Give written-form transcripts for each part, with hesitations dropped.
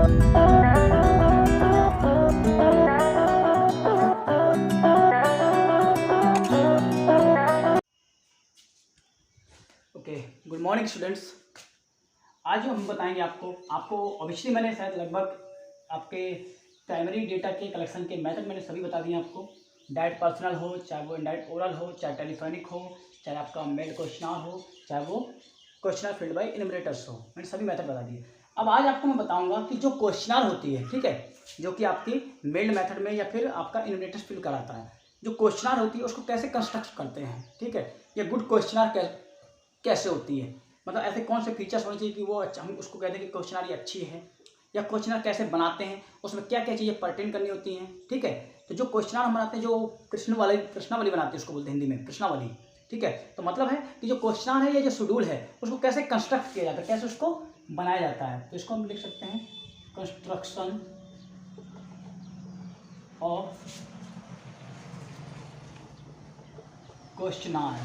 Okay, good morning students. आज हम बताएंगे आपको ऑब्वियसली मैंने शायद लगभग आपके प्राइमरी डेटा के कलेक्शन के मेथड मैंने सभी बता दिए आपको। डायरेक्ट पर्सनल हो, चाहे वो इनडायरेक्ट ओरल हो, चाहे टेलीफोनिक हो, चाहे आपका मेल्ड क्वेश्चनर हो, चाहे वो क्वेश्चनर फिल्ड बाय इन्यूमरेटर्स हो, मैंने सभी मेथड बता दिए। अब आज आपको मैं बताऊंगा कि जो क्वेश्चनर होती है, ठीक है, जो कि आपकी मेल्ड मेथड में या फिर आपका इन्यूमरेटर्स फिल कराता है, जो क्वेश्चनर होती है उसको कैसे कंस्ट्रक्ट करते हैं, ठीक है, या गुड क्वेश्चनर कैसे होती है, मतलब ऐसे कौन से फीचर्स होने चाहिए कि वो अच्छा, हम उसको कहते हैं कि क्वेश्चनर ये अच्छी है, या क्वेश्चनर कैसे बनाते हैं, उसमें क्या क्या चीज़ें पर्टेन करनी होती हैं, ठीक है। तो जो क्वेश्चनर हम बनाते हैं, जो प्रश्नावली बनाते हैं, उसको बोलते हैं हिंदी में प्रश्नावली, ठीक है। तो मतलब है कि जो क्वेश्चनर है या जो शेड्यूल है उसको कैसे कंस्ट्रक्ट किया जाता है, कैसे उसको बनाया जाता है। तो इसको हम लिख सकते हैं construction of questionnaire,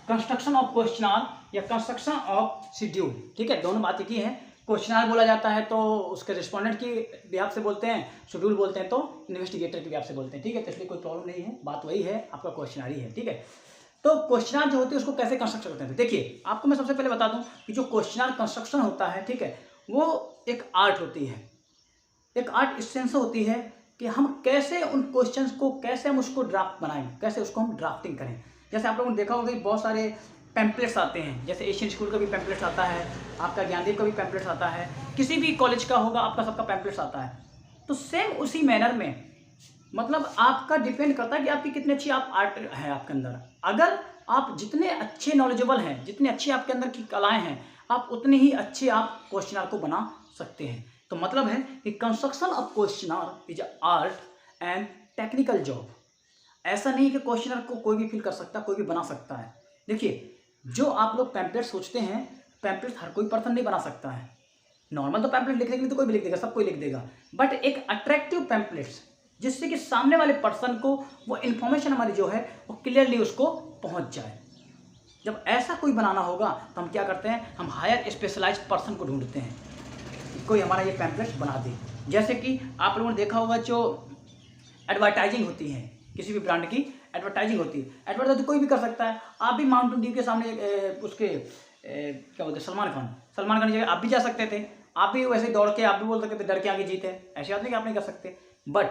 construction of questionnaire या कंस्ट्रक्शन ऑफ शेड्यूल, ठीक है, दोनों बात एक ही है। क्वेश्चनर बोला जाता है तो उसके रिस्पोंडेंट की बिहाफ से बोलते हैं, शेड्यूल बिहाफ हैं तो इन्वेस्टिगेटर की बिहाफ से बोलते हैं, ठीक है। तो इसलिए कोई प्रॉब्लम नहीं है, बात वही है, आपका क्वेश्चनर ही है, ठीक है। तो क्वेश्चनर जो होती है उसको कैसे कंस्ट्रक्ट करते हैं, तो देखिए आपको मैं सबसे पहले बता दूं कि जो क्वेश्चनर कंस्ट्रक्शन होता है, ठीक है, वो एक आर्ट होती है, एक आर्ट इस सेंस होती है कि हम कैसे उन क्वेश्चंस को, कैसे हम उसको ड्राफ्ट बनाएं, कैसे उसको हम ड्राफ्टिंग करें। जैसे आप लोगों ने देखा होगा कि बहुत सारे पैम्पलेट्स आते हैं, जैसे एशियन स्कूल का भी पैम्पलेट्स आता है, आपका ज्ञानदीप का भी पैम्पलेट्स आता है, किसी भी कॉलेज का होगा आपका सबका पैम्पलेट्स आता है। तो सेम उसी मैनर में मतलब आपका डिपेंड करता है कि आपकी कितनी अच्छी आप आर्ट है आपके अंदर। अगर आप जितने अच्छे नॉलेजेबल हैं, जितने अच्छे आपके अंदर की कलाएँ हैं, आप उतने ही अच्छे आप क्वेश्चनर को बना सकते हैं। तो मतलब है कि construction of questionnaire is art and technical job. ऐसा नहीं कि क्वेश्चनर को कोई भी फिल कर सकता, कोई भी बना सकता है। देखिए जो आप लोग पैम्पलेट सोचते हैं, पैम्पलेट हर कोई पर्सन नहीं बना सकता है। नॉर्मल तो पैम्पलेट लिखने के लिए तो कोई भी लिख देगा, सब कोई लिख देगा, बट एक अट्रैक्टिव पैम्पलेट्स जिससे कि सामने वाले पर्सन को वो इन्फॉर्मेशन हमारी जो है वो क्लियरली उसको पहुंच जाए। जब ऐसा कोई बनाना होगा तो हम क्या करते हैं, हम हायर स्पेशलाइज्ड पर्सन को ढूंढते हैं कि कोई हमारा ये पैम्पलेट बना दे। जैसे कि आप लोगों ने देखा होगा जो एडवर्टाइजिंग होती है, किसी भी ब्रांड की एडवर्टाइजिंग होती है, एडवर्टाइजिंग कोई भी कर सकता है। आप भी माउंटेन ड्यू के सामने उसके क्या बोलते हैं, सलमान खान की जगह आप भी जा सकते थे, आप भी वैसे दौड़ के आप भी बोल सकते थे डर के आगे जीते, ऐसी बात नहीं कि आप नहीं कर सकते। बट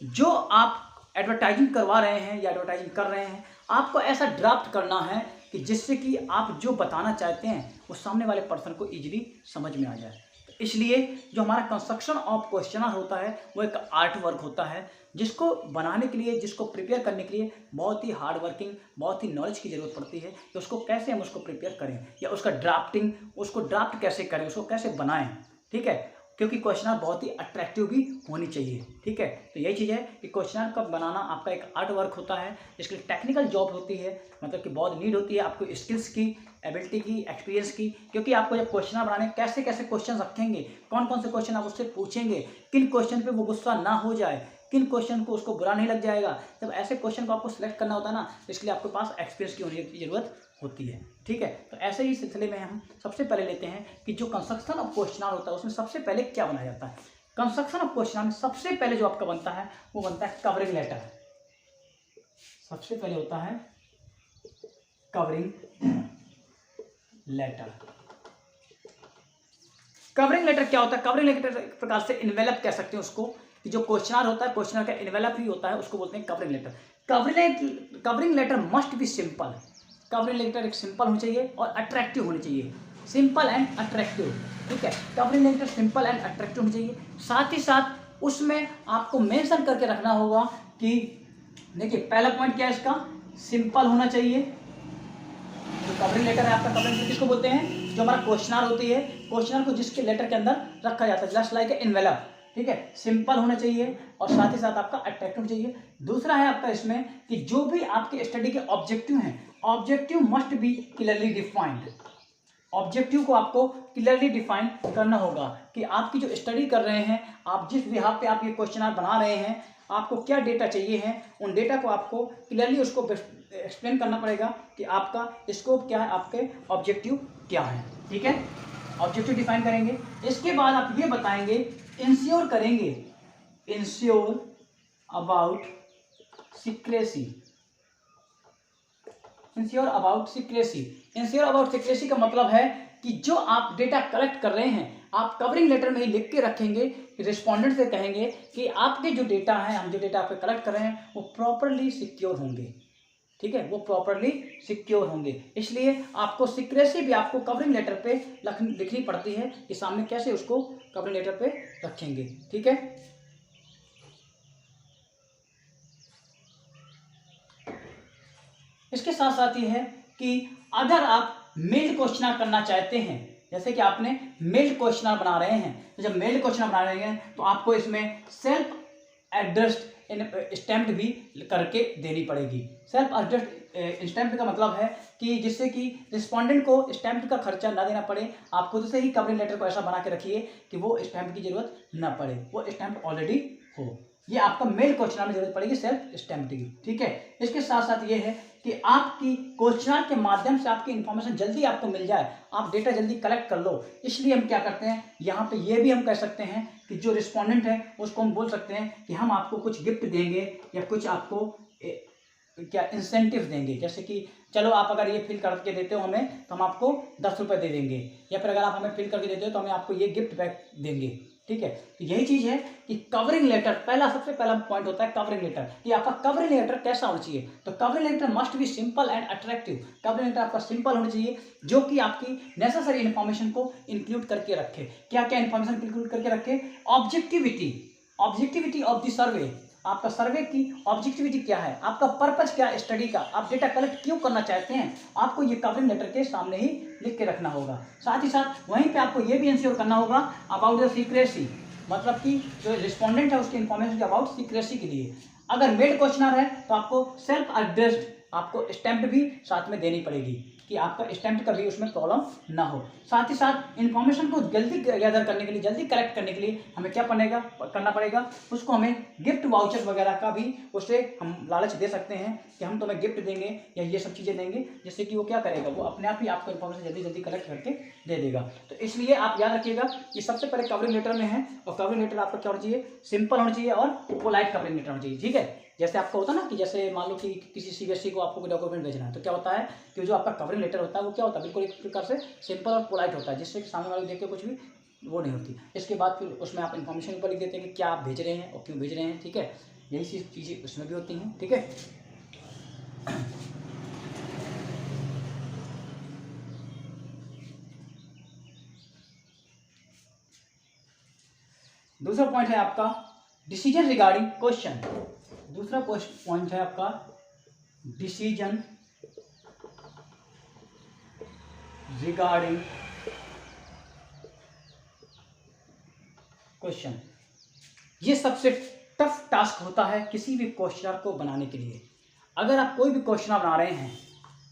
जो आप एडवर्टाइजिंग करवा रहे हैं या एडवर्टाइजिंग कर रहे हैं, आपको ऐसा ड्राफ्ट करना है कि जिससे कि आप जो बताना चाहते हैं वो सामने वाले पर्सन को ईजिली समझ में आ जाए। इसलिए जो हमारा कंस्ट्रक्शन ऑफ क्वेश्चनर होता है वो एक आर्ट वर्क होता है, जिसको बनाने के लिए, जिसको प्रिपेयर करने के लिए बहुत ही हार्ड वर्किंग, बहुत ही नॉलेज की ज़रूरत पड़ती है कि उसको कैसे हम उसको प्रिपेयर करें, या उसका ड्राफ्टिंग, उसको ड्राफ्ट कैसे करें, उसको कैसे बनाएं, ठीक है। क्योंकि क्वेश्चनर बहुत ही अट्रैक्टिव भी होनी चाहिए, ठीक है। तो यही चीज़ है कि क्वेश्चनर का बनाना आपका एक आर्ट वर्क होता है, इसके लिए टेक्निकल जॉब होती है, मतलब कि बहुत नीड होती है आपको स्किल्स की, एबिलिटी की, एक्सपीरियंस की। क्योंकि आपको जब क्वेश्चन बनाने, कैसे कैसे क्वेश्चन रखेंगे, कौन कौन से क्वेश्चन आप उससे पूछेंगे, किन क्वेश्चन पे वो गुस्सा ना हो जाए, किन क्वेश्चन को उसको बुरा नहीं लग जाएगा, जब ऐसे क्वेश्चन को आपको सिलेक्ट करना होता है ना, इसलिए आपके पास एक्सपीरियंस की होने की जरूरत होती है, ठीक है। तो ऐसे ही सिलसिले में हम सबसे पहले लेते हैं कि जो कंस्ट्रक्शन ऑफ क्वेश्चनर होता है उसमें सबसे पहले क्या बनाया जाता है। कंस्ट्रक्शन ऑफ क्वेश्चनर में सबसे पहले जो आपका बनता है वो बनता है कवरिंग लेटर। सबसे पहले होता है कवरिंग लेटर। कवरिंग लेटर क्या होता है? कवरिंग लेटर एक प्रकार से इन्वेलप कह सकते हैं उसको, कि जो क्वेश्चनर होता है, क्वेश्चनर का इन्वेलप ही होता है, उसको बोलते हैं covering letter. Covering letter must be simple. Covering letter एक सिंपल होनी चाहिए और अट्रैक्टिव होनी चाहिए, सिंपल एंड अट्रैक्टिव, ठीक है। Covering letter simple and attractive होनी चाहिए। साथ ही साथ उसमें आपको मेंशन करके रखना होगा कि देखिए पहला पॉइंट क्या है इसका, सिंपल होना चाहिए। जो कवरिंग लेटर है आपका, कवरिंग लेटर किसको बोलते हैं, जो हमारा क्वेश्चनर होती है, क्वेश्चनर को जिसके लेटर के अंदर रखा जाता है, जस्ट लाइक एनवेलप, ठीक है। सिंपल होना चाहिए और साथ ही साथ आपका अट्रैक्टिव चाहिए। दूसरा है आपका इसमें कि जो भी आपके स्टडी के ऑब्जेक्टिव हैं, objective must be clearly defined. Objective को आपको क्लियरली डिफाइन करना होगा कि आपकी जो स्टडी कर रहे हैं, आप जिस बिहाफ पे आप ये क्वेश्चनर बना रहे हैं, आपको क्या डेटा चाहिए है, उन डेटा को आपको क्लियरली उसको एक्सप्लेन करना पड़ेगा कि आपका स्कोप क्या है, आपके ऑब्जेक्टिव क्या है, ठीक है। ऑब्जेक्टिव डिफाइन करेंगे। इसके बाद आप ये बताएंगे, इंश्योर करेंगे, ensure about secrecy. Ensure about secrecy, ensure about secrecy का मतलब है कि जो आप डेटा कलेक्ट कर रहे हैं आप कवरिंग लेटर में ही लिख के रखेंगे, रिस्पोंडेंट से कहेंगे कि आपके जो डेटा हैं, हम जो डेटा आप कलेक्ट कर रहे हैं वो प्रॉपरली सिक्योर होंगे, ठीक है, वो प्रॉपरली सिक्योर होंगे। इसलिए आपको सीक्रेसी भी आपको कवरिंग लेटर पे लिखनी पड़ती है कि सामने कैसे उसको कवरिंग लेटर पे रखेंगे, ठीक है। इसके साथ साथ ये है कि अगर आप मेल्ड क्वेश्चन करना चाहते हैं, जैसे कि आपने मेल्ड क्वेश्चन बना रहे हैं, तो जब मेल्ड क्वेश्चन बना रहे हैं तो आपको इसमें सेल्फ एड्रेस्ड स्टैम्प्ड भी करके देनी पड़ेगी। सेल्फ एड्रेस्ड स्टैम्प्ड का मतलब है कि जिससे कि रिस्पोंडेंट को स्टैम्प का खर्चा ना देना पड़े। आप खुद से ही कवरिंग लेटर को ऐसा बना के रखिए कि वो स्टैम्प की जरूरत ना पड़े, वो स्टैम्प ऑलरेडी हो। ये आपका मेल क्वेश्चन में जरूरत पड़ेगी सेल्फ स्टैम्प की, ठीक है। इसके साथ साथ ये है कि आपकी क्वेश्चन के माध्यम से आपकी इंफॉर्मेशन जल्दी आपको मिल जाए, आप डेटा जल्दी कलेक्ट कर लो। इसलिए हम क्या करते हैं, यहाँ पे ये भी हम कह सकते हैं कि जो रिस्पोंडेंट है उसको हम बोल सकते हैं कि हम आपको कुछ गिफ्ट देंगे या कुछ आपको क्या इंसेंटिव देंगे। जैसे कि चलो आप अगर ये फिल करके देते हो हमें तो हम आपको 10 रुपये दे देंगे, या फिर अगर आप हमें फिल करके देते हो तो हमें आपको ये गिफ्ट बैक देंगे, ठीक है। तो यही चीज है कि कवरिंग लेटर सबसे पहला पॉइंट होता है कवरिंग लेटर, कि आपका कवरिंग लेटर कैसा होना चाहिए। तो covering letter must be simple and attractive. Covering letter आपका सिंपल होना चाहिए जो कि आपकी नेसेसरी इन्फॉर्मेशन को इंक्लूड करके रखे। क्या क्या इन्फॉर्मेशन इंक्लूड करके रखे, ऑब्जेक्टिविटी ऑफ द सर्वे, आपका सर्वे की ऑब्जेक्टिविटी क्या है, आपका पर्पज क्या है स्टडी का, आप डेटा कलेक्ट क्यों करना चाहते हैं, आपको ये कवरिंग लेटर के सामने ही लिख के रखना होगा। साथ ही साथ वहीं पे आपको ये भी इंश्योर करना होगा अबाउट द सीक्रेसी, मतलब कि जो रिस्पोंडेंट है उसकी इंफॉर्मेशन के अबाउट सीक्रेसी के लिए। अगर मेड क्वेश्चनर है तो आपको सेल्फ एड्रेस्ड आपको स्टैम्प भी साथ में देनी पड़ेगी कि आपका स्टैम्प का भी उसमें प्रॉब्लम ना हो। साथ ही साथ इन्फॉर्मेशन को जल्दी गैदर करने के लिए, जल्दी कलेक्ट करने के लिए हमें क्या करना पड़ेगा, उसको हमें गिफ्ट वाउचर वगैरह का भी उससे हम लालच दे सकते हैं कि हम तुम्हें गिफ्ट देंगे या ये सब चीज़ें देंगे, जिससे कि वो क्या करेगा, वो अपने आप ही आपको इन्फॉर्मेशन जल्दी जल्दी कलेक्ट करके दे देगा। तो इसलिए आप याद रखिएगा कि सबसे पहले कवरिंग लेटर में है, और कवरिंग लेटर आपका क्या होना चाहिए, सिंपल होना चाहिए और पोलाइट कवरिंग लेटर होना चाहिए, ठीक है। जैसे आपको होता है ना कि जैसे मान लो कि किसी सीबीएसई को आपको कोई डॉक्यूमेंट भेजना है तो क्या होता है कि जो आपका कवरिंग लेटर होता है वो क्या होता है, बिल्कुल एक प्रकार से सिंपल और पोलाइट होता है, जिससे कि सामने वाले देख के कुछ भी वो नहीं होती। इसके बाद फिर उसमें आप इन्फॉर्मेशन ऊपर लिख देते हैं कि क्या आप भेज रहे हैं और क्यों भेज रहे हैं, ठीक है। यही चीज़ें उसमें भी होती हैं, ठीक है। दूसरा पॉइंट है आपका डिसीजन रिगार्डिंग क्वेश्चन। दूसरा पॉइंट है आपका डिसीजन रिगार्डिंग क्वेश्चन। ये सबसे टफ टास्क होता है किसी भी क्वेश्चनर को बनाने के लिए। अगर आप कोई भी क्वेश्चनर बना रहे हैं,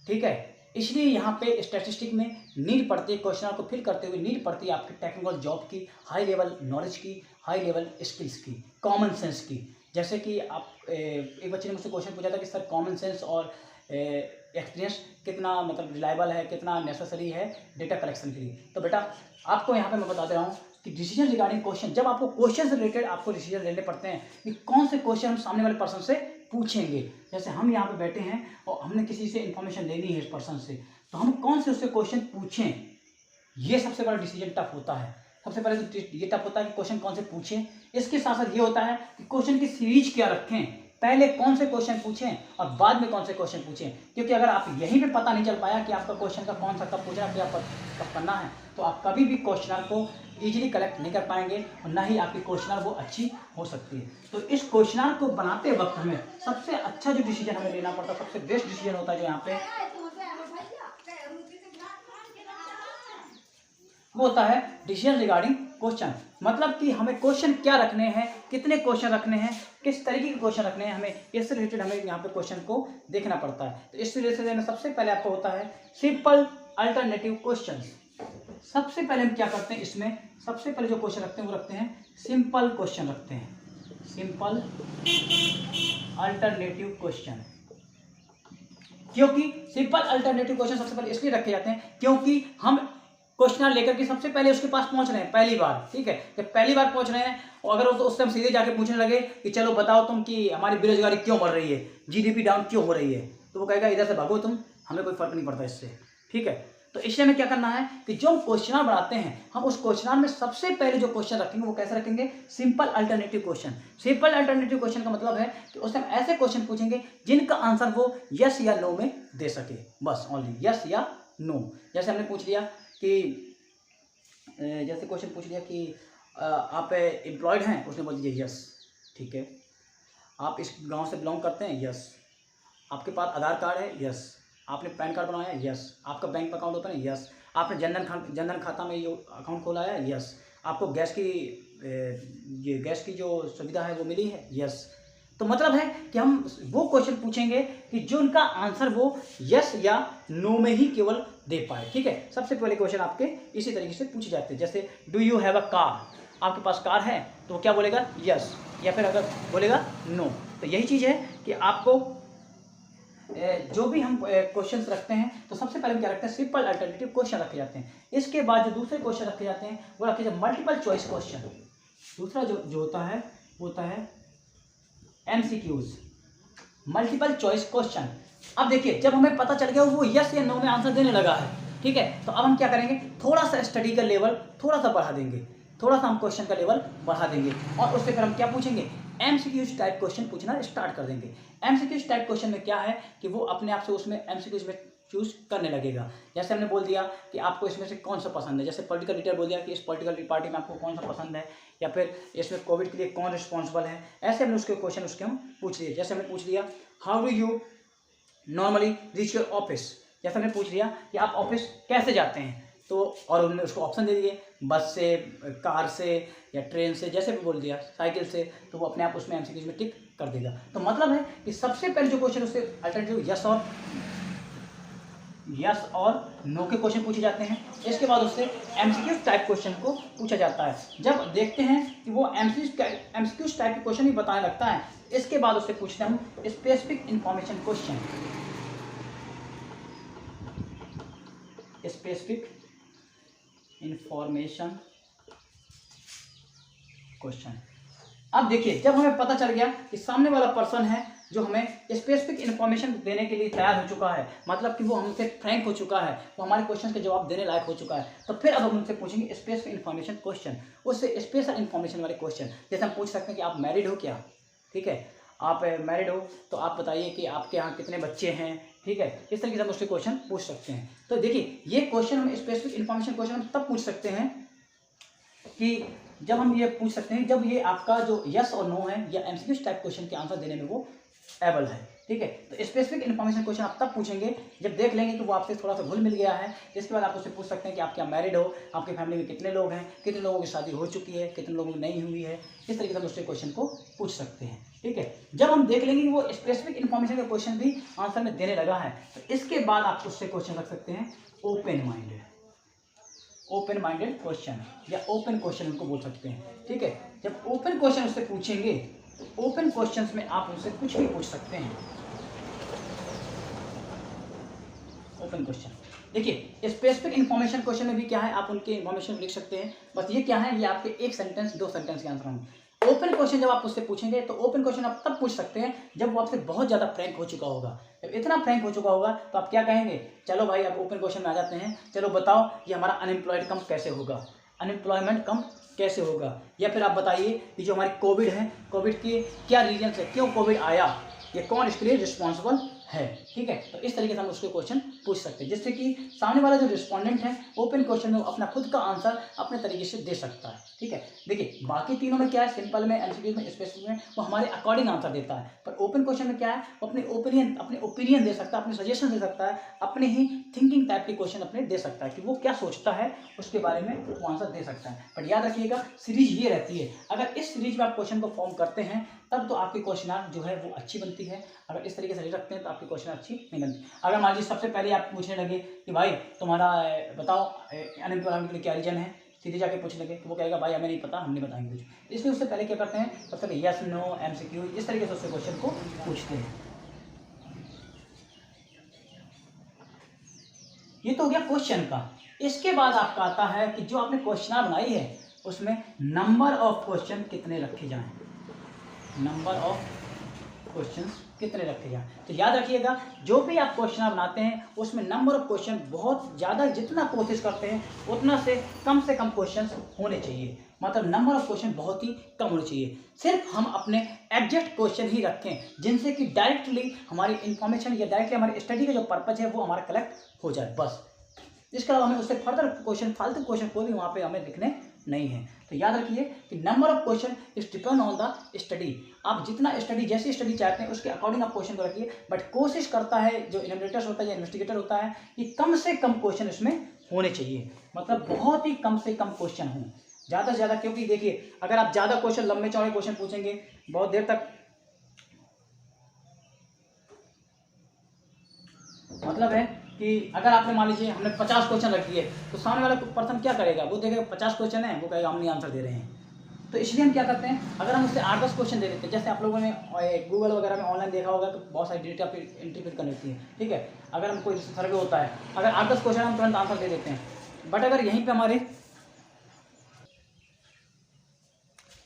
ठीक है, इसलिए यहाँ पे स्टैटिस्टिक में नीड पड़ती है, क्वेश्चनर को फिल करते हुए नीड पड़ती है आपकी टेक्निकल जॉब की, हाई लेवल नॉलेज की, हाई लेवल स्किल्स की, कॉमन सेंस की। जैसे कि आप एक बच्चे ने मुझसे क्वेश्चन पूछा था कि सर कॉमन सेंस और एक्सपीरियंस कितना मतलब रिलायबल है, कितना नेसेसरी है डेटा कलेक्शन के लिए। तो बेटा आपको यहाँ पे मैं बता दे रहा हूँ कि डिसीजन रिगार्डिंग क्वेश्चन, जब आपको क्वेश्चन से रिलेटेड आपको डिसीजन लेने पड़ते हैं कि कौन से क्वेश्चन हम सामने वाले पर्सन से पूछेंगे। जैसे हम यहाँ पे बैठे हैं और हमने किसी से इन्फॉर्मेशन लेनी है इस पर्सन से, तो हम कौन से उससे क्वेश्चन पूछें, ये सबसे बड़ा डिसीजन टफ होता है। सबसे पहले तो ये टफ होता है कि क्वेश्चन कौन से पूछें। इसके साथ साथ ये होता है कि क्वेश्चन की सीरीज क्या रखें, पहले कौन से क्वेश्चन पूछें और बाद में कौन से क्वेश्चन पूछें। क्योंकि अगर आप यहीं पे पता नहीं चल पाया कि आपका क्वेश्चन का कौन सा कब पूछना है, कब करना है, तो आप कभी भी क्वेश्चनर को इजीली कलेक्ट नहीं कर पाएंगे और ना ही आपकी क्वेश्चनर वो अच्छी हो सकती है। तो इस क्वेश्चनर को बनाते वक्त हमें सबसे अच्छा जो डिसीजन हमें लेना पड़ता है, सबसे बेस्ट डिसीजन होता है जो यहाँ पे वो होता है डिसीजन रिगार्डिंग क्वेश्चन। मतलब कि हमें क्वेश्चन क्या रखने हैं, कितने क्वेश्चन रखने हैं, किस तरीके के क्वेश्चन रखने हैं, हमें इससे रिलेटेड हमें यहाँ पे क्वेश्चन को देखना पड़ता है। तो इस रिलेटेड में सबसे पहले आपको होता है सिंपल अल्टरनेटिव क्वेश्चन। सबसे पहले हम क्या करते हैं, इसमें सबसे पहले जो क्वेश्चन रखते हैं वो रखते हैं सिंपल क्वेश्चन रखते हैं, सिंपल अल्टरनेटिव क्वेश्चन। क्योंकि सिंपल अल्टरनेटिव क्वेश्चन सबसे पहले इसलिए रखे जाते हैं क्योंकि हम क्वेश्चन लेकर के सबसे पहले उसके पास पहुंच रहे हैं पहली बार, ठीक है। जब पहली बार पहुंच रहे हैं और अगर उस टाइम सीधे जाके पूछने लगे कि चलो बताओ तुम कि हमारी बेरोजगारी क्यों बढ़ रही है, जीडीपी डाउन क्यों हो रही है, तो वो कहेगा इधर से भागो तुम, हमें कोई फर्क नहीं पड़ता इससे, ठीक है। तो इसलिए हमें क्या करना है कि जो हम क्वेश्चन बनाते हैं हम उस क्वेश्चन में सबसे पहले जो क्वेश्चन रखेंगे वो कैसे रखेंगे, simple alternative question. Simple alternative question का मतलब है कि उसमें ऐसे क्वेश्चन पूछेंगे जिनका आंसर वो यस या नो में दे सके, बस ओनली यस या नो। जैसे हमने पूछ लिया कि जैसे क्वेश्चन पूछ लिया कि आप एम्प्लॉयड हैं, उसने बोल दीजिए यस, ठीक है। आप इस गांव से बिलोंग करते हैं, यस। आपके पास आधार कार्ड है, यस। आपने पैन कार्ड बनाया है, यस। आपका बैंक अकाउंट ओपन है, यस। आपने जनधन खाता में ये अकाउंट खोला है, यस। आपको ये गैस की जो सुविधा है वो मिली है, यस। तो मतलब है कि हम वो क्वेश्चन पूछेंगे कि जो उनका आंसर वो यस या नो में ही केवल दे पाए, ठीक है। सबसे पहले क्वेश्चन आपके इसी तरीके से पूछे जाते हैं। जैसे do you have a car, आपके पास कार है, तो वो क्या बोलेगा, यस, या फिर अगर बोलेगा नो। तो यही चीज़ है कि आपको जो भी हम क्वेश्चंस रखते हैं तो सबसे पहले हम क्या रखते हैं, सिंपल अल्टरनेटिव क्वेश्चन रखे जाते हैं। इसके बाद जो दूसरे क्वेश्चन रखे जाते हैं वो रखे जाते हैं मल्टीपल चॉइस क्वेश्चन। दूसरा जो होता है वो होता है एमसीक्यूज, मल्टीपल चॉइस क्वेश्चन। अब देखिए जब हमें पता चल गया वो यस या नो में आंसर देने लगा है, ठीक है, तो अब हम क्या करेंगे, थोड़ा सा स्टडी का लेवल थोड़ा सा बढ़ा देंगे, थोड़ा सा हम क्वेश्चन का लेवल बढ़ा देंगे और उससे फिर हम क्या पूछेंगे, एमसीक्यूज टाइप क्वेश्चन पूछना स्टार्ट कर देंगे। एमसीक्यूज टाइप क्वेश्चन में क्या है कि वो अपने आप से उसमें एमसीक्यूज में चूज करने लगेगा। जैसे हमने बोल दिया कि आपको इसमें से कौन सा पसंद है, जैसे पॉलिटिकल लीडर बोल दिया कि इस पॉलिटिकल पार्टी में आपको कौन सा पसंद है, या फिर इसमें कोविड के लिए कौन रिस्पॉन्सिबल है, ऐसे हमने उसके क्वेश्चन उसके हम पूछ लिए। जैसे हमने पूछ लिया how do you normally reach your office, जैसे हमने पूछ लिया कि आप ऑफिस कैसे जाते हैं, तो और उन्होंने उसको ऑप्शन दे दिए, बस से, कार से या ट्रेन से, जैसे भी बोल दिया, साइकिल से, तो वो अपने आप उसमें एमसीक्यूज में टिक कर देगा। तो मतलब है कि सबसे पहले जो क्वेश्चन उससे अल्टरनेटिव यस और नो के क्वेश्चन पूछे जाते हैं। इसके बाद उससे एमसीक्यूज टाइप क्वेश्चन को पूछा जाता है। जब देखते हैं कि वो एमसीक्यूज टाइप के क्वेश्चन ही बताने लगता है, इसके बाद उससे पूछते हैं हम specific information question. Specific information question. अब देखिए जब हमें पता चल गया कि सामने वाला पर्सन है जो हमें स्पेसिफिक इन्फॉर्मेशन देने के लिए तैयार हो चुका है, मतलब कि वो हमसे फ्रैंक हो चुका है, वो हमारे क्वेश्चन के जवाब देने लायक हो चुका है, तो फिर अब हम उनसे पूछेंगे स्पेसिफिक इन्फॉर्मेशन क्वेश्चन, उससे स्पेशल इन्फॉर्मेशन वाले क्वेश्चन। जैसे हम पूछ सकते हैं कि आप मैरिड हो क्या, ठीक है, आप मैरिड हो तो आप बताइए कि आपके यहाँ कितने बच्चे हैं, ठीक है। इस तरीके से हम उससे क्वेश्चन पूछ सकते हैं। तो देखिए ये क्वेश्चन हम स्पेसिफिक इन्फॉर्मेशन क्वेश्चन हम तब पूछ सकते हैं कि जब हम ये पूछ सकते हैं जब ये आपका जो यस और नो है या एमसीक्यू टाइप क्वेश्चन के आंसर देने में वो एबल है, ठीक है। तो स्पेसिफिक इन्फॉर्मेशन क्वेश्चन आप तब पूछेंगे जब देख लेंगे कि वो आपसे थोड़ा सा घुल मिल गया है। इसके बाद आप उससे पूछ सकते हैं कि आप क्या मैरिड हो, आपकी फैमिली में कितने लोग हैं, कितने लोगों की शादी हो चुकी है, कितने लोगों की नहीं हुई है। इस तरीके से हम उससे क्वेश्चन को पूछ सकते हैं, ठीक है। जब हम देख लेंगे कि वो स्पेसिफिक इन्फॉर्मेशन का क्वेश्चन भी आंसर में देने लगा है, तो इसके बाद आप उससे क्वेश्चन रख सकते हैं ओपन माइंडेड क्वेश्चन या ओपन क्वेश्चन उनको बोल सकते हैं, ठीक है। जब ओपन क्वेश्चन उससे पूछेंगे तो ओपन क्वेश्चंस में आप उनसे कुछ भी पूछ सकते हैं। ओपन क्वेश्चन देखिए स्पेसिफिक इन्फॉर्मेशन क्वेश्चन में भी क्या है, आप उनके इन्फॉर्मेशन लिख सकते हैं, बस ये क्या है, ये आपके एक सेंटेंस 2 सेंटेंस के आंसर होंगे। ओपन क्वेश्चन जब आप उससे पूछेंगे तो ओपन क्वेश्चन आप तब पूछ सकते हैं जब वो आपसे बहुत ज़्यादा फ्रैंक हो चुका होगा। जब इतना फ्रैंक हो चुका होगा तो आप क्या कहेंगे, चलो भाई अब ओपन क्वेश्चन में आ जाते हैं, चलो बताओ ये हमारा अनएम्प्लॉयड कम कैसे होगा, अनएम्प्लॉयमेंट कम कैसे होगा, या फिर आप बताइए कि जो हमारी कोविड है, कोविड के क्या रीजन है, क्यों कोविड आया, ये कौन इसके लिए रिस्पॉन्सिबल है, ठीक है। तो इस तरीके से हम उसके क्वेश्चन पूछ सकते हैं जिससे कि सामने वाला जो रिस्पोंडेंट है ओपन क्वेश्चन में अपना खुद का आंसर अपने तरीके से दे सकता है, ठीक है। देखिए बाकी तीनों में क्या है, सिंपल में, एमसीक्यू में, स्पेसिफिक में वो हमारे अकॉर्डिंग आंसर देता है, पर ओपन क्वेश्चन में क्या है, वो अपने ओपिनियन दे सकता है, अपने सजेशन दे सकता है, अपने ही थिंकिंग टाइप के क्वेश्चन अपने दे सकता है कि वो क्या सोचता है उसके बारे में वो आंसर दे सकता है। पर याद रखिएगा सीरीज ये रहती है, अगर इस सीरीज में आप क्वेश्चन को फॉर्म करते हैं तब तो आपकी क्वेश्चन जो है वो अच्छी बनती है, अगर इस तरीके से रखते हैं तो आपकी क्वेश्चन अच्छी नहीं बनती। अगर मान लीजिए सबसे पहले आप पूछने लगे कि भाई तुम्हारा बताओ अनएम्प्लॉयमेंट के लिए क्या रीजन है, सीधे जाके पूछने लगे तो वो कहेगा भाई हमें नहीं पता, हम नहीं बताएंगे कुछ, इसलिए उससे पहले क्या करते हैं, सबसे पहले यस नो एमसीक्यू इस तरीके से उससे क्वेश्चन को पूछते हैं। ये तो हो गया क्वेश्चन का। इसके बाद आपका आता है कि जो आपने क्वेश्चन बनाई है उसमें नंबर ऑफ क्वेश्चन कितने रखे जाएं, नंबर ऑफ क्वेश्चंस कितने रखे जाएं। तो याद रखिएगा जो भी आप क्वेश्चन बनाते हैं उसमें नंबर ऑफ क्वेश्चन बहुत ज़्यादा, जितना कोशिश करते हैं उतना से कम क्वेश्चंस होने चाहिए। मतलब नंबर ऑफ क्वेश्चन बहुत ही कम होने चाहिए। सिर्फ हम अपने एग्जैक्ट क्वेश्चन ही रखें जिनसे कि डायरेक्टली हमारी इन्फॉर्मेशन या डायरेक्टली हमारी स्टडी का जो पर्पज है वो हमारा कलेक्ट हो जाए बस। इसके अलावा हमें उससे फर्दर क्वेश्चन, फालतू क्वेश्चन कोई भी वहाँ पे हमें दिखने नहीं है। तो याद रखिए कि number of question is depend on the study. आप जितना स्टडी, जैसी स्टडी चाहते हैं उसके अकॉर्डिंग आप क्वेश्चन को रखिए, बट कोशिश करता है जो इन्वेस्टिगेटर होता है या इन्वेस्टिगेटर होता है कि कम से कम क्वेश्चन इसमें होने चाहिए। मतलब बहुत ही कम से कम क्वेश्चन हों, ज़्यादा से ज़्यादा। क्योंकि देखिए अगर आप ज़्यादा क्वेश्चन, लंबे चौड़े क्वेश्चन पूछेंगे बहुत देर तक, मतलब है कि अगर आपने मान लीजिए हमने 50 क्वेश्चन रख दिए तो सामने वाला पर्सन क्या करेगा, वो देखेगा 50 क्वेश्चन है, वो कहेगा हम नहीं आंसर दे रहे हैं। तो इसलिए हम क्या करते हैं, अगर हम उससे 8-10 क्वेश्चन दे देते हैं, जैसे आप लोगों ने गूगल वगैरह में ऑनलाइन देखा होगा तो बहुत सारी डेटा एंट्री फिल करनी होती है, ठीक है। अगर हम कोई सर्वे होता है, अगर 8-10 क्वेश्चन हम तुरंत आंसर दे देते हैं, बट अगर यहीं पर हमारे,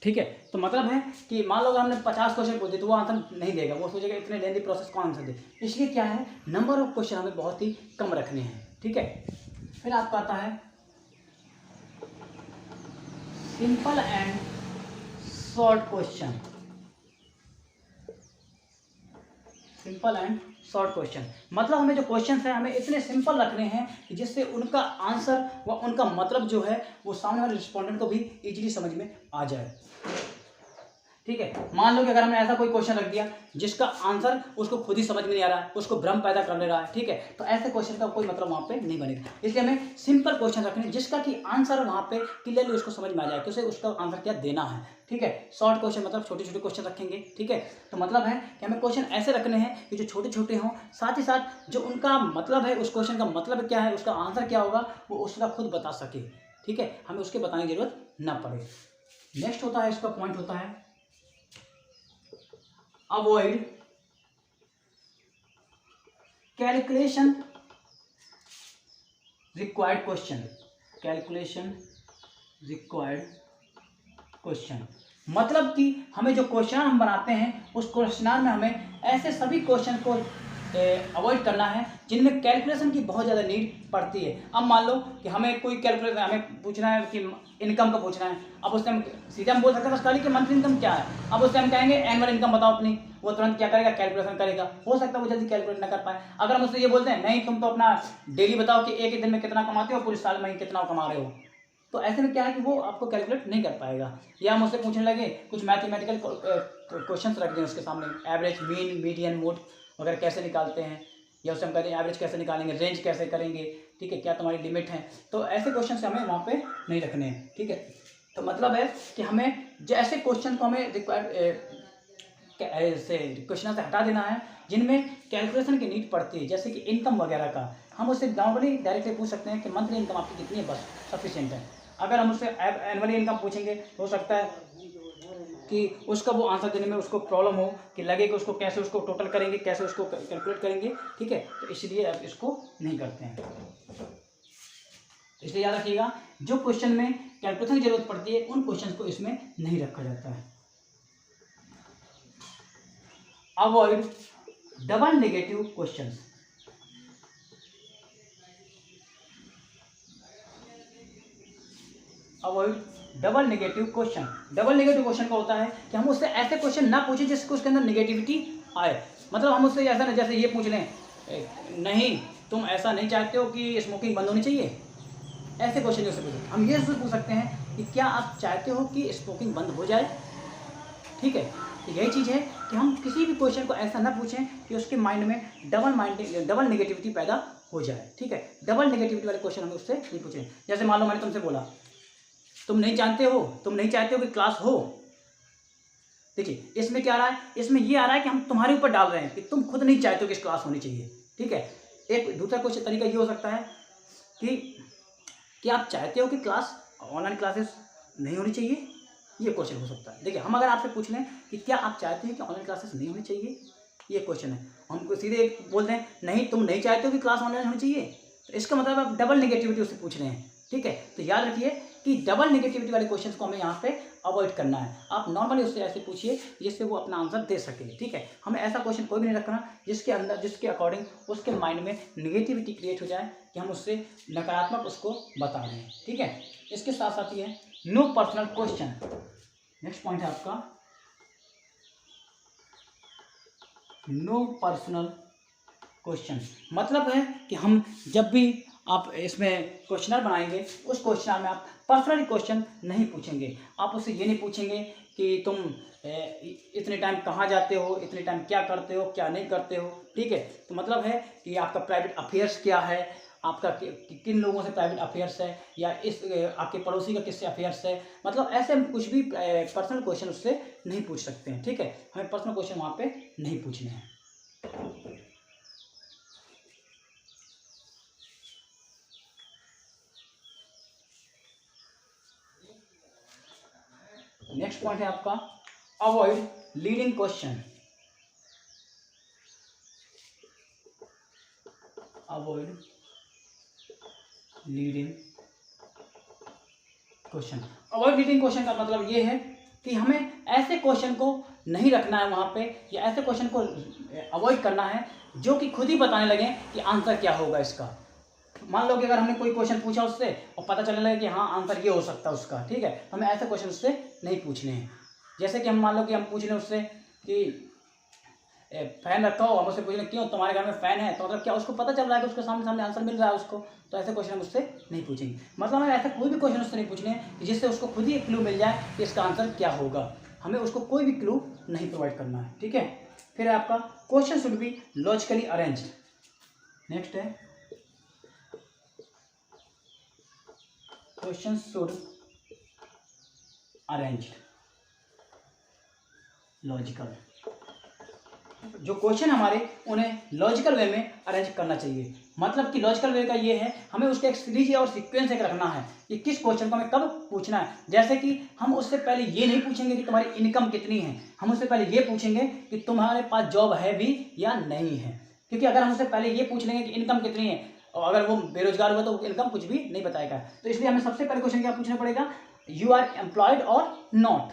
ठीक है, तो मतलब है कि मान लो अगर हमने 50 क्वेश्चन पूछ दिए तो वो आंसर नहीं देगा, वो सोचेगा इतने लेंदी प्रोसेस कौन आंसर दे। इसलिए क्या है, नंबर ऑफ क्वेश्चन हमें बहुत ही कम रखने हैं, ठीक है। फिर आपका आता है simple and short question, simple and short question. मतलब हमें जो क्वेश्चन है हमें इतने सिंपल रखने हैं कि जिससे उनका आंसर व उनका मतलब जो है वो सामने वाले रिस्पोंडेंट को भी इजीली समझ में आ जाए, ठीक है। मान लो कि अगर हमने ऐसा कोई क्वेश्चन रख दिया जिसका आंसर उसको खुद ही समझ में नहीं आ रहा है, उसको भ्रम पैदा कर ले रहा है, ठीक है, तो ऐसे क्वेश्चन का कोई मतलब वहाँ पे नहीं बनेगा। इसलिए हमें सिंपल क्वेश्चन रखने जिसका कि आंसर वहाँ पे क्लियरली उसको समझ में आ जाए कि उसे उसका आंसर क्या देना है, ठीक है। शॉर्ट क्वेश्चन मतलब छोटे छोटे क्वेश्चन रखेंगे, ठीक है। तो मतलब है कि हमें क्वेश्चन ऐसे रखने हैं कि जो छोटे छोटे हों, साथ ही साथ जो उनका मतलब है, उस क्वेश्चन का मतलब क्या है, उसका आंसर क्या होगा, वो उसका खुद बता सके, ठीक है, हमें उसके बताने की जरूरत ना पड़े। नेक्स्ट होता है, इसका पॉइंट होता है avoid calculation required question, calculation required question. मतलब कि हमें जो क्वेश्चन हम बनाते हैं उस क्वेश्चन में हमें ऐसे सभी क्वेश्चन को अवॉइड करना है जिनमें कैलकुलेशन की बहुत ज़्यादा नीड पड़ती है। अब मान लो कि हमें कोई कैलकुलेशन, हमें पूछना है कि इनकम का पूछना है, अब उससे हम सीधे हम बोल सकते हैं बस खाली कि मंथली इनकम क्या है, अब उससे हम कहेंगे एनुअल इनकम बताओ अपनी, वो तुरंत क्या करेगा, कैलकुलेशन करेगा। हो सकता है वो जल्दी कैलकुलेट ना कर पाए। अगर हम उससे ये बोलते हैं नहीं तुम तो अपना डेली बताओ कि एक ही दिन में कितना कमाते हो, पूरे साल में कितना कमा रहे हो, तो ऐसे में क्या है कि वो आपको कैलकुलेट नहीं कर पाएगा। या हम उससे पूछने लगे कुछ मैथमेटिकल क्वेश्चंस रख दें उसके सामने, एवरेज, मीन, मीडियन, मोड वगैरह कैसे निकालते हैं, या उससे हम कहते हैं एवरेज कैसे निकालेंगे, रेंज कैसे करेंगे, ठीक है, क्या तुम्हारी लिमिट है। तो ऐसे क्वेश्चन से हमें वहाँ पे नहीं रखने हैं, ठीक है। तो मतलब है कि हमें जैसे क्वेश्चन को हमें से क्वेश्चन से हटा देना है जिनमें कैलकुलेशन की नीड पड़ती है, जैसे कि इनकम वगैरह का। हम उससे नॉर्मली डायरेक्टली पूछ सकते हैं कि मंथली इनकम आपकी कितनी है, बस सफिशिएंट है। अगर हम उससे एनुअली इनकम पूछेंगे तो हो सकता है कि उसका वो आंसर देने में उसको प्रॉब्लम हो, कि लगे कि उसको कैसे उसको टोटल करेंगे, कैसे उसको कैलकुलेट करेंगे, ठीक है। तो इसलिए आप इसको नहीं करते हैं। इसलिए याद रखिएगा जो क्वेश्चन में कैलकुलेशन की जरूरत पड़ती है उन क्वेश्चन को इसमें नहीं रखा जाता है। Avoid double negative questions, avoid double negative question. Double negative question का होता है कि हम उससे ऐसे क्वेश्चन ना पूछें जिसको उसके अंदर नेगेटिविटी आए। मतलब हम उससे ऐसा ना, जैसे ये पूछ लें नहीं तुम ऐसा नहीं चाहते हो कि स्मोकिंग बंद होनी चाहिए, ऐसे क्वेश्चन उससे पूछें। हम ये पूछ सकते हैं कि क्या आप चाहते हो कि स्मोकिंग बंद हो जाए, ठीक है। तो यही चीज़ है कि हम किसी भी क्वेश्चन को ऐसा ना पूछें कि उसके माइंड में डबल नेगेटिविटी पैदा हो जाए, ठीक है। डबल नेगेटिविटी वाले क्वेश्चन हमें उससे नहीं पूछें। जैसे मान लो मैंने तुमसे बोला तुम नहीं चाहते हो कि क्लास हो, देखिए इसमें क्या आ रहा है, इसमें ये आ रहा है कि हम तुम्हारे ऊपर डाल रहे हैं कि तुम खुद नहीं चाहते हो कि क्लास होनी चाहिए, ठीक है। एक दूसरा क्वेश्चन तरीका ये हो सकता है कि आप चाहते हो कि क्लास ऑनलाइन क्लासेस नहीं होनी चाहिए, ये क्वेश्चन हो सकता है। देखिए हम अगर आपसे पूछ लें कि क्या आप चाहते हैं कि ऑनलाइन क्लासेस नहीं होनी चाहिए, ये क्वेश्चन है, हम सीधे बोल दें नहीं तुम नहीं चाहते हो कि क्लास ऑनलाइन होनी चाहिए, तो इसका मतलब आप डबल नेगेटिविटी उससे पूछ रहे हैं, ठीक है। तो याद रखिए कि डबल नेगेटिविटी वाले क्वेश्चन को हमें यहाँ पे अवॉइड करना है। आप नॉर्मली उससे ऐसे पूछिए जिससे वो अपना आंसर दे सके, ठीक है। हमें ऐसा क्वेश्चन कोई भी नहीं रखना जिसके अंदर, जिसके अकॉर्डिंग उसके माइंड में नेगेटिविटी क्रिएट हो जाए कि हम उससे नकारात्मक उसको बता रहे हैं, ठीक है। इसके साथ साथ ये no personal question, next point है आपका नो पर्सनल क्वेश्चन। मतलब है कि हम जब भी आप इसमें क्वेश्चनर बनाएंगे उस क्वेश्चनर में आप पर्सनली क्वेश्चन नहीं पूछेंगे। आप उससे ये नहीं पूछेंगे कि तुम इतने टाइम कहाँ जाते हो, इतने टाइम क्या करते हो, क्या नहीं करते हो, ठीक है। तो मतलब है कि आपका प्राइवेट अफेयर्स क्या है, आपका किन लोगों से प्राइवेट अफेयर्स है, या इस आपके पड़ोसी का किससे अफेयर्स है। मतलब ऐसे हम कुछ भी पर्सनल क्वेश्चन उससे नहीं पूछ सकते हैं, ठीक है। हमें पर्सनल क्वेश्चन वहाँ पे नहीं पूछने हैं। नेक्स्ट पॉइंट है आपका avoid leading question. Avoid leading question. Avoid leading question का मतलब ये है कि हमें ऐसे क्वेश्चन को नहीं रखना है वहाँ पे, या ऐसे क्वेश्चन को अवॉइड करना है जो कि खुद ही बताने लगे कि आंसर क्या होगा इसका। मान लो कि अगर हमने कोई क्वेश्चन पूछा उससे और पता चलने लगे कि हाँ आंसर ये हो सकता है उसका, ठीक है, तो हमें ऐसे क्वेश्चन उससे नहीं पूछने हैं। जैसे कि हम मान लो कि हम पूछ लें उससे कि फैन रखा हो, हम उससे पूछ लें क्यों तुम्हारे घर में फैन है, तो मतलब क्या उसको पता चल रहा है कि उसके सामने सामने आंसर मिल रहा है उसको, तो ऐसे क्वेश्चन हम उससे नहीं पूछेंगे। मतलब हमें ऐसा कोई भी क्वेश्चन उससे नहीं पूछने हैं कि जिससे उसको खुद ही एक क्लू मिल जाए कि इसका आंसर क्या होगा। हमें उसको कोई भी क्लू नहीं प्रोवाइड करना है, ठीक है। फिर आपका question should be logically arranged. Next है क्वेश्चन शुड अरेंज्ड लॉजिकल। जो क्वेश्चन हमारे उन्हें लॉजिकल वे में अरेंज करना चाहिए। मतलब कि लॉजिकल वे का ये है हमें उसका एक सीरीज और सीक्वेंस एक रखना है कि किस क्वेश्चन को हमें कब पूछना है। जैसे कि हम उससे पहले ये नहीं पूछेंगे कि तुम्हारी इनकम कितनी है, हम उससे पहले ये पूछेंगे कि तुम्हारे पास जॉब है भी या नहीं है। क्योंकि अगर हम उससे पहले ये पूछ लेंगे कि इनकम कितनी है और अगर वो बेरोजगार हुआ तो इनकम कुछ भी नहीं बताएगा। तो इसलिए हमें सबसे पहले क्वेश्चन क्या पूछना पड़ेगा, यू आर एम्प्लॉयड और नॉट।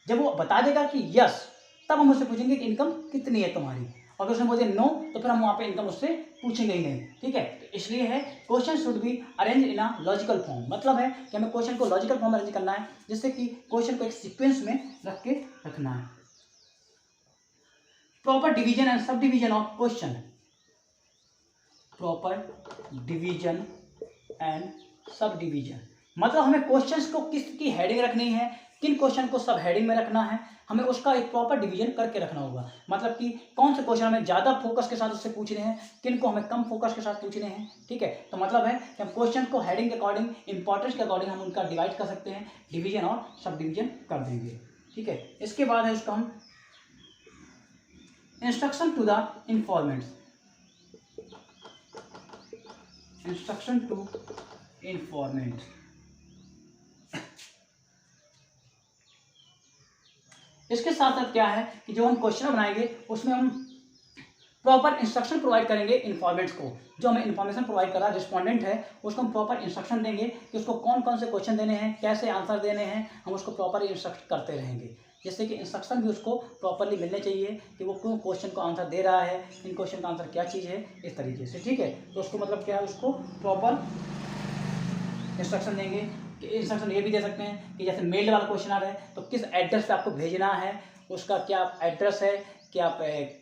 जब वो बता देगा कि यस, तब हम उससे पूछेंगे कि इनकम कितनी है तुम्हारी। अगर उसने बोले नो तो फिर हम वहाँ पे इनकम उससे पूछेंगे ही नहीं, ठीक है। तो इसलिए है question should be arrange in a logical form. मतलब है कि हमें क्वेश्चन को लॉजिकल फॉर्म में अरेंज करना है, जिससे कि क्वेश्चन को एक सीक्वेंस में रख के रखना है। Proper division and sub division of question. Proper division and sub division मतलब हमें क्वेश्चंस को किसकी हेडिंग रखनी है, किन क्वेश्चन को सब हेडिंग में रखना है, हमें उसका एक प्रॉपर डिवीजन करके रखना होगा। मतलब कि कौन से क्वेश्चन हमें ज़्यादा फोकस के साथ उससे पूछने हैं, किन को हमें कम फोकस के साथ पूछने हैं, ठीक है। तो मतलब है कि हम क्वेश्चन को हेडिंग के अकॉर्डिंग, इंपॉर्टेंस के अकॉर्डिंग हम उनका डिवाइड कर सकते हैं, डिवीजन और सब डिवीजन कर देंगे, ठीक है। इसके बाद है उसका हम instruction to the informants. Instruction to informant. इसके साथ साथ क्या है कि जो हम क्वेश्चन बनाएंगे उसमें हम प्रॉपर इंस्ट्रक्शन प्रोवाइड करेंगे इन्फॉर्मेंट्स को। जो हमें इन्फॉर्मेशन प्रोवाइड कर रहा है रिस्पॉन्डेंट है, उसको हम प्रॉपर इंस्ट्रक्शन देंगे कि उसको कौन कौन से क्वेश्चन देने हैं, कैसे आंसर देने हैं, हम उसको प्रॉपर इंस्ट्रक्ट करते रहेंगे। जिससे कि इंस्ट्रक्शन भी उसको प्रॉपरली मिलने चाहिए कि वो क्यों क्वेश्चन को आंसर दे रहा है, इन क्वेश्चन का आंसर क्या चीज़ है, इस तरीके से, ठीक है। तो उसको मतलब क्या है, उसको प्रॉपर इंस्ट्रक्शन देंगे। कि इंस्ट्रक्शन ये भी दे सकते हैं कि जैसे मेल वाला क्वेश्चन आ रहा है तो किस एड्रेस पे आपको भेजना है, उसका क्या एड्रेस है, कि आप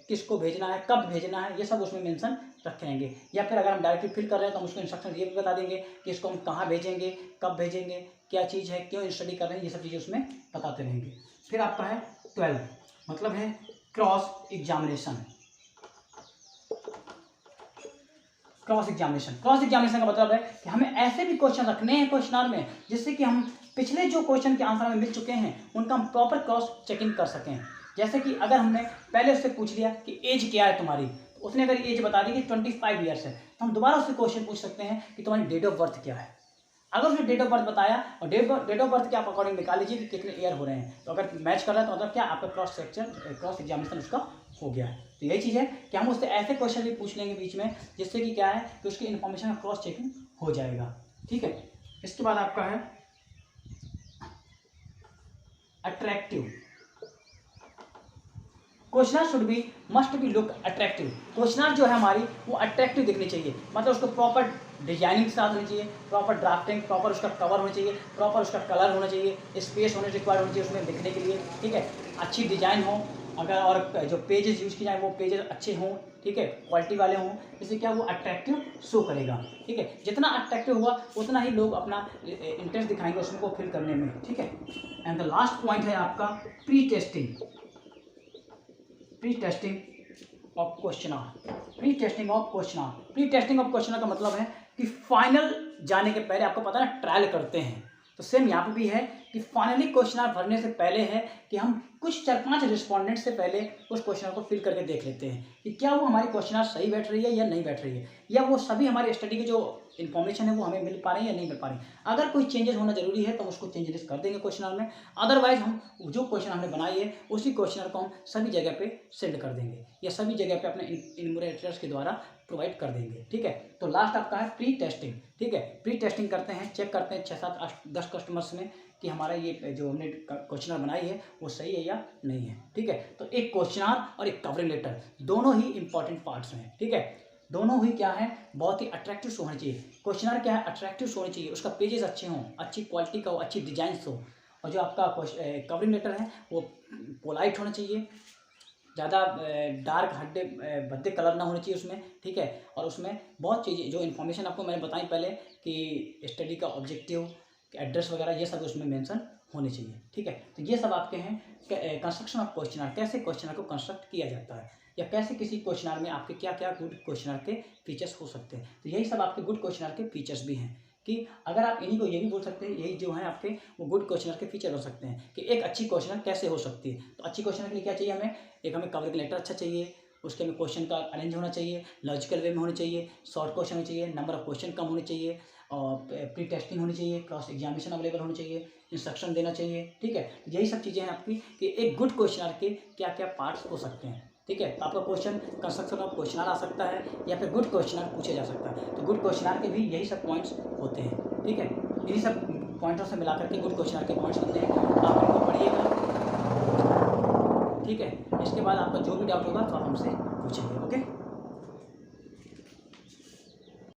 किसको भेजना है, कब भेजना है, ये सब उसमें मेंशन रखेंगे। या फिर अगर हम डायरेक्टली फिल कर रहे हैं तो हम उसको इंस्ट्रक्शन ये भी बता देंगे कि इसको हम कहाँ भेजेंगे, कब भेजेंगे, क्या चीज़ है, क्यों स्टडी कर रहे हैं, ये सब चीज़ें उसमें बताते रहेंगे। फिर आपका है 12, मतलब है क्रॉस एग्जामिनेशन। क्रॉस एग्जामिनेशन का मतलब है कि हमें ऐसे भी क्वेश्चन रखने हैं क्वेश्चनर में जिससे कि हम पिछले जो क्वेश्चन के आंसर हमें मिल चुके हैं उनका हम प्रॉपर क्रॉस चेकिंग कर सकें। जैसे कि अगर हमने पहले उससे पूछ लिया कि एज क्या है तुम्हारी, तो उसने अगर एज बता दी कि 25 ईयर्स है, तो हम दोबारा उससे क्वेश्चन पूछ सकते हैं कि तुम्हारी डेट ऑफ बर्थ क्या है। अगर उसने डेट ऑफ बर्थ बताया और डेट ऑफ बर्थ के आप अकॉर्डिंग निकाल लीजिए कि कितने ईयर हो रहे हैं, तो अगर मैच कर रहा है तो मतलब क्या आपका क्रॉस एग्जामिनेशन उसका हो गया है। तो यही चीज़ है कि हम उससे ऐसे क्वेश्चन भी पूछ लेंगे बीच में जिससे कि क्या है कि उसकी इन्फॉर्मेशन का क्रॉस चेकिंग हो जाएगा। ठीक है, इसके बाद आपका है attractive. Questionnaire should be must be look attractive. Questionnaire जो है हमारी वो अट्रैक्टिव दिखनी चाहिए, मतलब उसको प्रॉपर डिजाइनिंग के साथ होनी चाहिए, प्रॉपर ड्राफ्टिंग, प्रॉपर उसका कवर होना चाहिए, प्रॉपर उसका कलर होना चाहिए, स्पेस होने रिक्वायर्ड होनी चाहिए उसमें दिखने के लिए। ठीक है, अच्छी डिजाइन हो अगर, और जो पेजेस यूज किए जाए वो पेजेस अच्छे हों, ठीक है, क्वालिटी वाले हों, इससे क्या वो अट्रैक्टिव शो करेगा। ठीक है, जितना अट्रैक्टिव होगा उतना ही लोग अपना इंटरेस्ट दिखाएंगे उसमें को फिल करने में। ठीक है, एंड द लास्ट पॉइंट है आपका pre testing. Pre testing of questionnaire. Pre testing of questionnaire. Pre testing of questionnaire का मतलब है कि फाइनल जाने के पहले आपको पता है ना ट्रायल करते हैं, तो सेम यहाँ पे भी है कि फाइनली क्वेश्चनर भरने से पहले है कि हम कुछ 4-5 रिस्पॉन्डेंट से पहले उस क्वेश्चनर को फिल करके देख लेते हैं कि क्या वो हमारी क्वेश्चनर सही बैठ रही है या नहीं बैठ रही है, या वो सभी हमारे स्टडी के जो इन्फॉर्मेशन है वो हमें मिल पा रही है या नहीं मिल पा रही। अगर कोई चेंजेस होना जरूरी है तो उसको चेंजेस कर देंगे क्वेश्चनर में, अदरवाइज हम जो क्वेश्चन हमने बनाई है उसी क्वेश्चनर को हम सभी जगह पे सेंड कर देंगे या सभी जगह पे अपने इन्यूमरेटर्स के द्वारा प्रोवाइड कर देंगे। ठीक है, तो लास्ट आपका है प्री टेस्टिंग। ठीक है, प्री टेस्टिंग करते हैं, चेक करते हैं 6, 7, 8, 10 कस्टमर्स में कि हमारा ये जो हमने क्वेश्चनर बनाई है वो सही है या नहीं है। ठीक है, तो एक क्वेश्चनर और एक कवरिंग लेटर दोनों ही इंपॉर्टेंट पार्ट्स हैं। ठीक है, दोनों ही क्या है बहुत ही अट्रैक्टिव होना चाहिए। क्वेश्चनर क्या है अट्रैक्टिव होना चाहिए, उसका पेजेस अच्छे हों, अच्छी क्वालिटी का हो, अच्छी डिजाइन हो, और जो आपका कवरिंग लेटर है वो पोलाइट होना चाहिए, ज़्यादा डार्क हड्डे भद्दे कलर ना होने चाहिए उसमें। ठीक है, और उसमें बहुत चीज़ें जो इन्फॉर्मेशन आपको मैंने बताई पहले कि स्टडी का ऑब्जेक्टिव, एड्रेस वगैरह ये सब उसमें मेंशन होने चाहिए। ठीक है, तो ये सब आपके हैं कंस्ट्रक्शन ऑफ क्वेश्चनर, कैसे क्वेश्चनर को कंस्ट्रक्ट किया जाता है या कैसे किसी क्वेश्चनर में आपके क्या क्या गुड क्वेश्चनर के फीचर्स हो सकते हैं। तो यही सब आपके गुड क्वेश्चनर के फीचर्स भी हैं कि अगर आप इन्हीं को ये भी बोल सकते हैं, यही जो है आपके वो गुड क्वेश्चनर के फीचर हो सकते हैं कि एक अच्छी क्वेश्चनर कैसे हो सकती है। तो अच्छी क्वेश्चनर के लिए क्या चाहिए हमें, एक हमें कवरिंग लेटर अच्छा चाहिए, उसके में क्वेश्चन का अरेंज होना चाहिए, लॉजिकल वे में होने चाहिए, शॉर्ट क्वेश्चन होने चाहिए, नंबर ऑफ क्वेश्चन कम होने चाहिए, और प्री टेस्टिंग होनी चाहिए, क्रॉस एग्जामिनेशन अवेलेबल होनी चाहिए, इंस्ट्रक्शन देना चाहिए। ठीक है, तो यही सब चीज़ें हैं आपकी कि एक गुड क्वेश्चनर के क्या क्या पार्ट्स हो सकते हैं। ठीक है, तो आपका क्वेश्चन कंस्ट्रक्शन ऑफ क्वेश्चनर आ सकता है या फिर गुड क्वेश्चनर पूछा जा सकता है। तो गुड क्वेश्चनर के भी यही सब पॉइंट्स होते हैं। ठीक है, इन्हीं सब पॉइंटों से मिलाकर के गुड क्वेश्चनर के पॉइंट्स बनते हैं, आप इनको पढ़िएगा। ठीक है, इसके बाद आपका जो भी डाउट होगा तो आप हमसे पूछेंगे। ओके।